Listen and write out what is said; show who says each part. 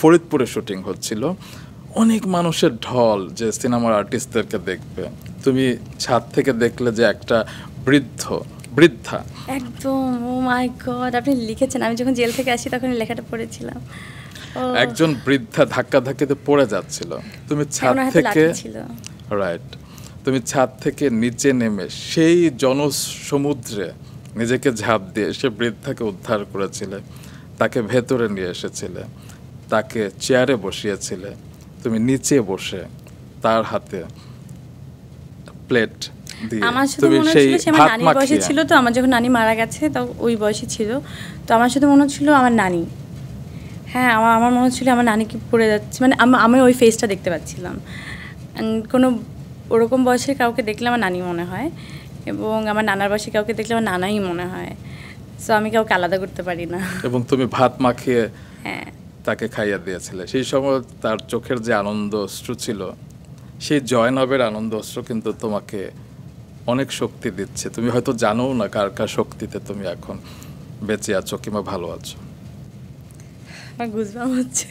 Speaker 1: ফরিদপুরে শুটিং হচ্ছিল, অনেক মানুষের ঢল যে সিনেমার আর্টিস্টদেরকে দেখবে, তুমি ছাদ থেকে দেখলে যে একটা বৃদ্ধা
Speaker 2: একদম, ও মাই গড, আপনি লিখেছেন। আমি যখন জেল থেকে আসি তখন লেখাটা পড়েছিলাম।
Speaker 1: একজন বৃদ্ধা ধাক্কা ধাক্কিতে পড়ে যাচ্ছিল, তুমি ছাদ থেকে, রাইট, তুমি ছাদ থেকে নিচে নেমে সেই জনসমুদ্রে নিজেকে ঝাঁপ দিয়ে সে বৃদ্ধাকে উদ্ধার করেছিলে, তাকে ভেতরে নিয়ে এসেছিলে, তাকে চেয়ারে বসিয়েছিলে, তুমি নিচে বসে তার হাতে প্লেট দিয়ে
Speaker 2: আমার শুধু
Speaker 1: তুমি
Speaker 2: মনে
Speaker 1: সেই
Speaker 2: হচ্ছিল সে আমার
Speaker 1: ভাত
Speaker 2: নানির বয়সে
Speaker 1: মাখিয়ে,
Speaker 2: ছিল, তো আমার যখন নানি মারা গেছে তো ওই বয়সে ছিল, তো আমার শুধু মনে হচ্ছিল আমার নানি, হ্যাঁ আমার মনে হচ্ছিল আমার নানি কি পড়ে যাচ্ছে, মানে আমি ওই ফেসটা দেখতে পাচ্ছিলাম। কোনো ওরকম বয়সের কাউকে দেখলে আমার নানি মনে হয়, এবং আমার নানার বয়সে কাউকে দেখলে আমার নানাই মনে হয়। সো আমি কাউকে আলাদা করতে পারি না।
Speaker 1: এবং তুমি ভাত মাখিয়ে
Speaker 2: হ্যাঁ,
Speaker 1: তাকে খাইয়ে দিয়েছিলে। সেই সময় তার চোখের যে আনন্দ অশ্রু ছিল, সেই জয়নবের আনন্দ অশ্রু কিন্তু তোমাকে অনেক শক্তি দিচ্ছে। তুমি হয়তো জানো না কার কার শক্তিতে তুমি এখন বেঁচে আছো কিংবা ভালো আছো।
Speaker 2: আমার গুজবাম হচ্ছে।